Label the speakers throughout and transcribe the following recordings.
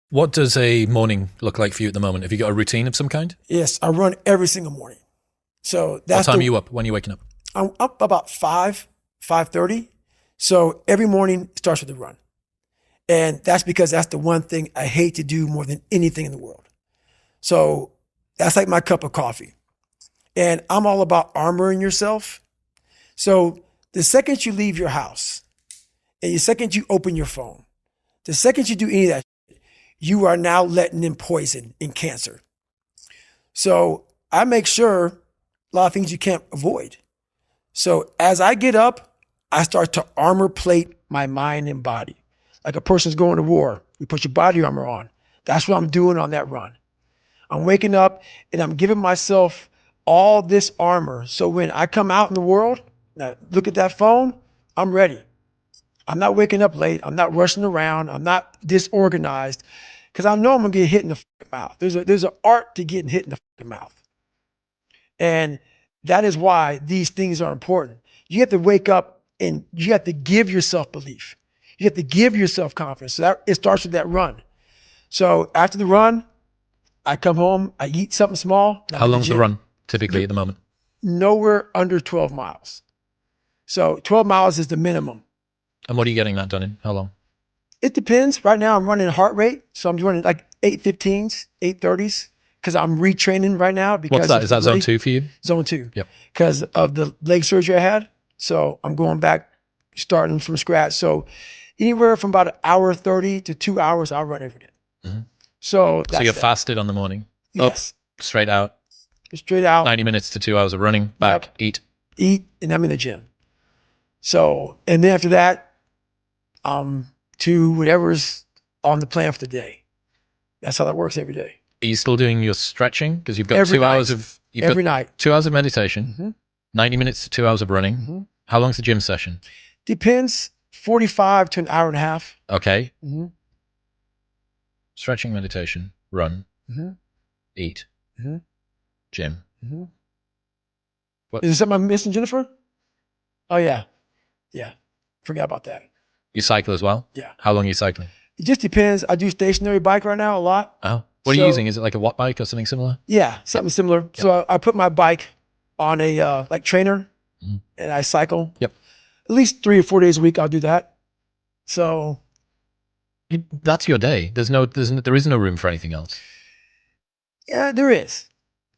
Speaker 1: What does a morning look like for you at the moment? Have you got a routine of some kind?
Speaker 2: Yes, I run every single morning. So
Speaker 1: What
Speaker 2: that's
Speaker 1: time are
Speaker 2: the
Speaker 1: you up? When are you waking up?
Speaker 2: I'm up about 5:30. So every morning starts with a run. And that's because that's the one thing I hate to do more than anything in the world. So that's like my cup of coffee. And I'm all about armoring yourself. So the second you leave your house and the second you open your phone, the second you do any of that, you are now letting in poison and cancer. So I make sure a lot of things you can't avoid. So as I get up, I start to armor plate my mind and body. Like a person's going to war, you put your body armor on. That's what I'm doing on that run. I'm waking up and I'm giving myself all this armor. So when I come out in the world, now look at that phone, I'm ready. I'm not waking up late. I'm not rushing around. I'm not disorganized because I know I'm gonna get hit in the mouth. There's an art to getting hit in the mouth. And that is why these things are important. You have to wake up and you have to give yourself belief. You have to give yourself confidence. So that it starts with that run. So after the run, I come home, I eat something small.
Speaker 1: How
Speaker 2: I'm at the
Speaker 1: long's the
Speaker 2: gym.
Speaker 1: run typically at the moment?
Speaker 2: Nowhere under 12 miles. So 12 miles is the minimum.
Speaker 1: And what are you getting that done in? How long?
Speaker 2: It depends. Right now I'm running heart rate. So I'm running like 8:15s, 8:30s, because I'm retraining right now
Speaker 1: What's
Speaker 2: because
Speaker 1: that?
Speaker 2: of
Speaker 1: Is that zone 2 for you?
Speaker 2: zone 2.
Speaker 1: Yep.
Speaker 2: Because of the leg surgery I had. So I'm going back, starting from scratch. So anywhere from about an hour 30 to 2 hours, I'll run every day.
Speaker 1: Mhm.
Speaker 2: So
Speaker 1: So you're
Speaker 2: that's that.
Speaker 1: fasted on the morning,
Speaker 2: Yes.
Speaker 1: straight out,
Speaker 2: Straight out,
Speaker 1: 90 minutes to 2 hours of running, back,
Speaker 2: Yep.
Speaker 1: eat.
Speaker 2: eat, and I'm in the gym. So, and then after that, to whatever's on the plan for the day. That's how that works every day.
Speaker 1: Are you still doing your stretching? Because you've got
Speaker 2: Every
Speaker 1: 2 hours
Speaker 2: night.
Speaker 1: of, you've
Speaker 2: Every
Speaker 1: got
Speaker 2: night.
Speaker 1: 2 hours of meditation,
Speaker 2: Mhm.
Speaker 1: 90 minutes to 2 hours of running.
Speaker 2: Mhm.
Speaker 1: How long's the gym session?
Speaker 2: Depends, 45 to an hour and a half.
Speaker 1: Okay.
Speaker 2: Mhm.
Speaker 1: Stretching, meditation, run,
Speaker 2: Mhm.
Speaker 1: eat,
Speaker 2: Mhm.
Speaker 1: gym.
Speaker 2: Mhm.
Speaker 1: What?
Speaker 2: Is there something I'm missing, Jennifer? Oh yeah. Yeah. Forgot about that.
Speaker 1: You cycle as well?
Speaker 2: Yeah.
Speaker 1: How long are you cycling?
Speaker 2: It just depends. I do stationary bike right now a lot.
Speaker 1: Oh, what are you using? Is it like a watt bike or something similar?
Speaker 2: Yeah, something similar. So I put my bike on a like trainer
Speaker 1: Mhm.
Speaker 2: and I cycle.
Speaker 1: Yep.
Speaker 2: At least 3 or 4 days a week I'll do that. So
Speaker 1: That's your day. There is no room for anything else.
Speaker 2: yeah, there is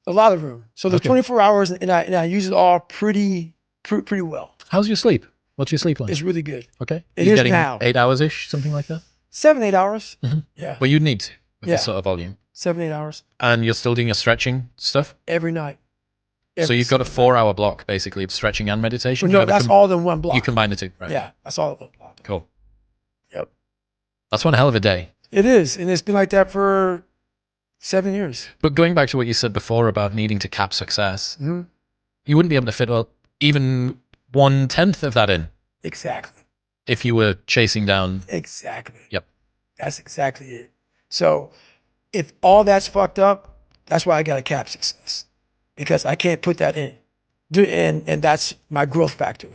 Speaker 2: a lot of room. So there's
Speaker 1: Okay.
Speaker 2: 24 hours and I use it all pretty well.
Speaker 1: How's your sleep? What's your sleep like?
Speaker 2: It's really good.
Speaker 1: Okay.
Speaker 2: It
Speaker 1: You're
Speaker 2: is
Speaker 1: getting
Speaker 2: now.
Speaker 1: 8 hours-ish, something like that?
Speaker 2: 7, 8 hours.
Speaker 1: Mhm.
Speaker 2: Yeah.
Speaker 1: Well, you'd need to with this
Speaker 2: Yeah.
Speaker 1: sort of volume.
Speaker 2: 7, 8 hours
Speaker 1: And you're still doing your stretching stuff?
Speaker 2: every night.
Speaker 1: So
Speaker 2: Every
Speaker 1: you've got a
Speaker 2: single night.
Speaker 1: 4-hour block basically of stretching and meditation?
Speaker 2: Well,
Speaker 1: You
Speaker 2: no,
Speaker 1: have a
Speaker 2: that's all in one block.
Speaker 1: You combine the two, right?
Speaker 2: Yeah, that's all in one block.
Speaker 1: Cool.
Speaker 2: Yep.
Speaker 1: That's one hell of a day.
Speaker 2: It is. And it's been like that for 7 years.
Speaker 1: But going back to what you said before about needing to cap success,
Speaker 2: Mhm.
Speaker 1: you wouldn't be able to fit even 1/10 of that in
Speaker 2: Exactly.
Speaker 1: if you were chasing down.
Speaker 2: Exactly.
Speaker 1: Yep.
Speaker 2: That's exactly it. So if all that's fucked up, that's why I got to cap success because I can't put that in. And that's my growth factor.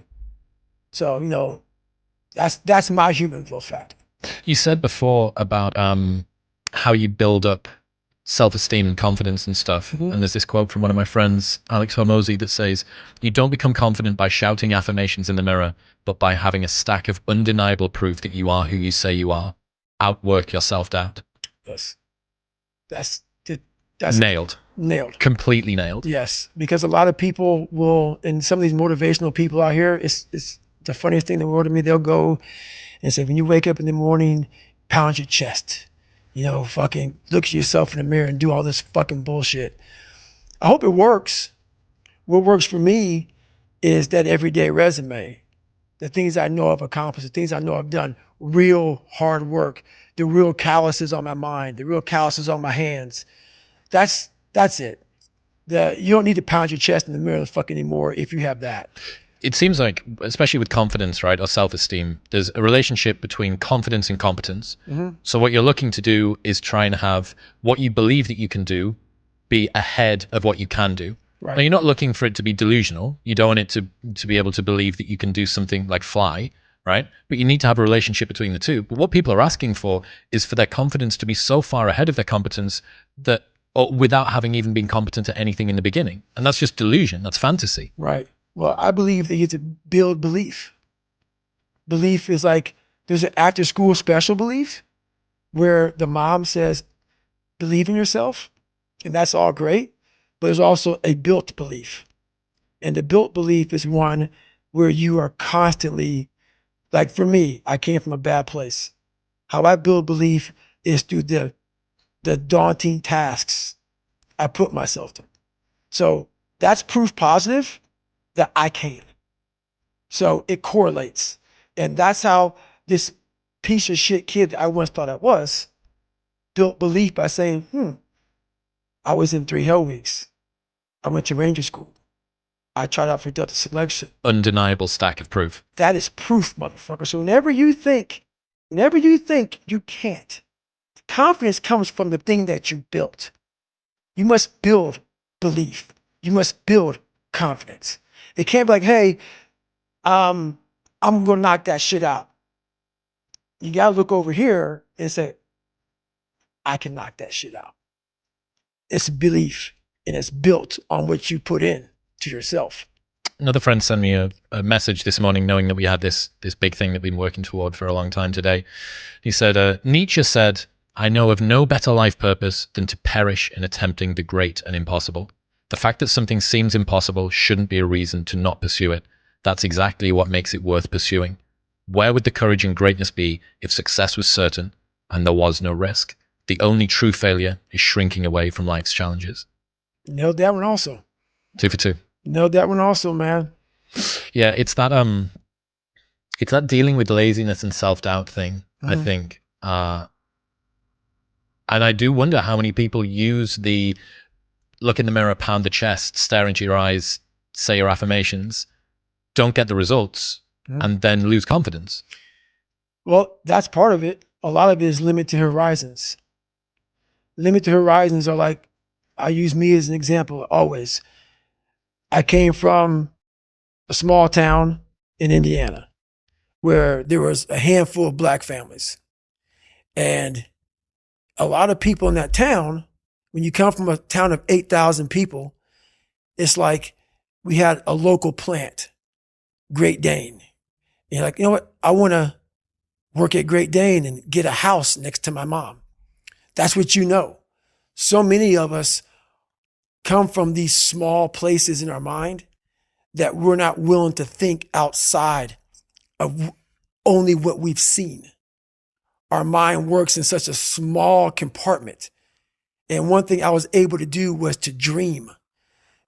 Speaker 2: So, that's my human growth factor.
Speaker 1: You said before about how you build up self-esteem and confidence and stuff.
Speaker 2: Mhm.
Speaker 1: And there's this quote from one of my friends, Alex Hormozy, that says, "You don't become confident by shouting affirmations in the mirror, but by having a stack of undeniable proof that you are who you say you are. Outwork your self-doubt."
Speaker 2: Yes. That's
Speaker 1: Nailed.
Speaker 2: nailed.
Speaker 1: Completely nailed.
Speaker 2: Yes, because a lot of people will, and some of these motivational people out here, it's the funniest thing in the world to me. They'll go and say, when you wake up in the morning, pound your chest, fucking look at yourself in the mirror and do all this fucking bullshit. I hope it works. What works for me is that everyday resume, the things I know I've accomplished, the things I know I've done, real hard work, the real calluses on my mind, the real calluses on my hands. That's it. You don't need to pound your chest in the mirror fucking anymore if you have that.
Speaker 1: It seems like, especially with confidence, right, or self-esteem, there's a relationship between confidence and competence.
Speaker 2: Mhm.
Speaker 1: So what you're looking to do is try and have what you believe that you can do be ahead of what you can do.
Speaker 2: Right.
Speaker 1: Now, you're not looking for it to be delusional. You don't want it to be able to believe that you can do something like fly, right? But you need to have a relationship between the two. But what people are asking for is for their confidence to be so far ahead of their competence that, or without having even been competent at anything in the beginning. And that's just delusion. That's fantasy.
Speaker 2: Right. Well, I believe that you have to build belief. Belief is like, there's an after school special belief where the mom says, believe in yourself. And that's all great. But there's also a built belief. And the built belief is one where you are constantly, like for me, I came from a bad place. How I build belief is through the daunting tasks I put myself through. So that's proof positive that I can. So it correlates. And that's how this piece of shit kid that I once thought I was built belief by saying, I was in 3 hell weeks. I went to Ranger School. I tried out for Delta Selection.
Speaker 1: Undeniable stack of proof.
Speaker 2: That is proof, motherfucker. So whenever you think you can't, confidence comes from the thing that you built. You must build belief. You must build confidence. It can't be like, hey, I'm gonna knock that shit out. You gotta look over here and say, I can knock that shit out. It's belief, and it's built on what you put in to yourself.
Speaker 1: Another friend sent me a message this morning knowing that we had this big thing that we've been working toward for a long time today. He said, Nietzsche said, I know of no better life purpose than to perish in attempting the great and impossible. The fact that something seems impossible shouldn't be a reason to not pursue it. That's exactly what makes it worth pursuing. Where would the courage and greatness be if success was certain and there was no risk? The only true failure is shrinking away from life's challenges.
Speaker 2: Nailed that one also.
Speaker 1: 2 for 2.
Speaker 2: Nailed that one also, man.
Speaker 1: Yeah, it's that dealing with laziness and self-doubt thing, I think. And I do wonder how many people use the look in the mirror, pound the chest, stare into your eyes, say your affirmations, don't get the results, and then lose confidence.
Speaker 2: Well, that's part of it. A lot of it is limited horizons. Limited horizons are like, I use me as an example always. I came from a small town in Indiana where there was a handful of black families. And a lot of people in that town, when you come from a town of 8,000 people, it's like we had a local plant, Great Dane. And you're like, you know what? I want to work at Great Dane and get a house next to my mom. That's what you know. So many of us come from these small places in our mind that we're not willing to think outside of only what we've seen. Our mind works in such a small compartment. And one thing I was able to do was to dream.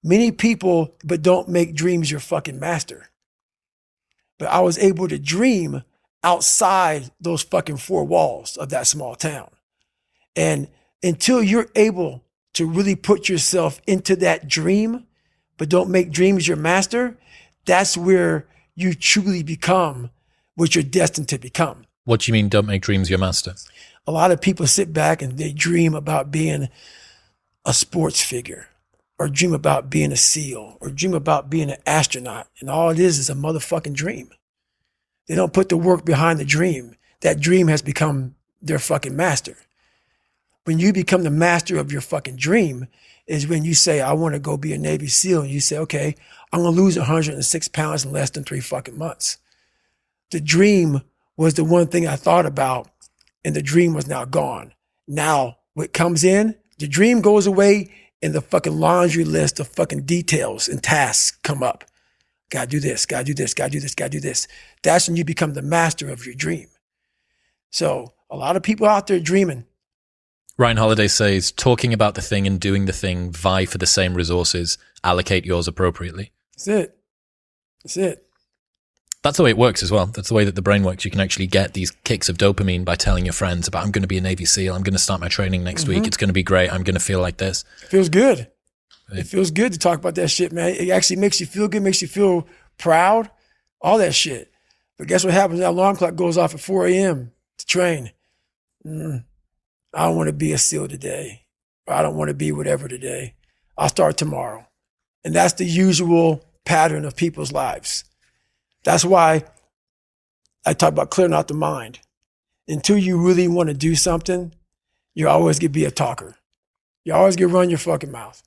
Speaker 2: Many people, but don't make dreams your fucking master. But I was able to dream outside those fucking 4 walls of that small town. And until you're able to really put yourself into that dream, but don't make dreams your master, that's where you truly become what you're destined to become.
Speaker 1: What do you mean, don't make dreams your master?
Speaker 2: A lot of people sit back and they dream about being a sports figure, or dream about being a SEAL, or dream about being an astronaut. And all it is a motherfucking dream. They don't put the work behind the dream. That dream has become their fucking master. When you become the master of your fucking dream is when you say, I want to go be a Navy SEAL. And you say, okay, I'm going to lose 106 pounds in less than 3 fucking months. The dream was the one thing I thought about, and the dream was now gone. Now what comes in, the dream goes away, and the fucking laundry list of fucking details and tasks come up. Gotta do this, gotta do this, gotta do this, gotta do this. That's when you become the master of your dream. So a lot of people out there dreaming.
Speaker 1: Ryan Holiday says, talking about the thing and doing the thing vie for the same resources. Allocate yours appropriately.
Speaker 2: That's it. That's it.
Speaker 1: That's the way it works as well. That's the way that the brain works. You can actually get these kicks of dopamine by telling your friends about, I'm going to be a Navy SEAL. I'm going to start my training next week. It's going to be great. I'm going to feel like this.
Speaker 2: It feels good. It feels good to talk about that shit, man. It actually makes you feel good, makes you feel proud, all that shit. But guess what happens? That alarm clock goes off at 4 a.m. to train. I don't want to be a SEAL today. Or I don't want to be whatever today. I'll start tomorrow. And that's the usual pattern of people's lives. That's why I talk about clearing out the mind. Until you really want to do something, you're always going to be a talker. You always going to run your fucking mouth.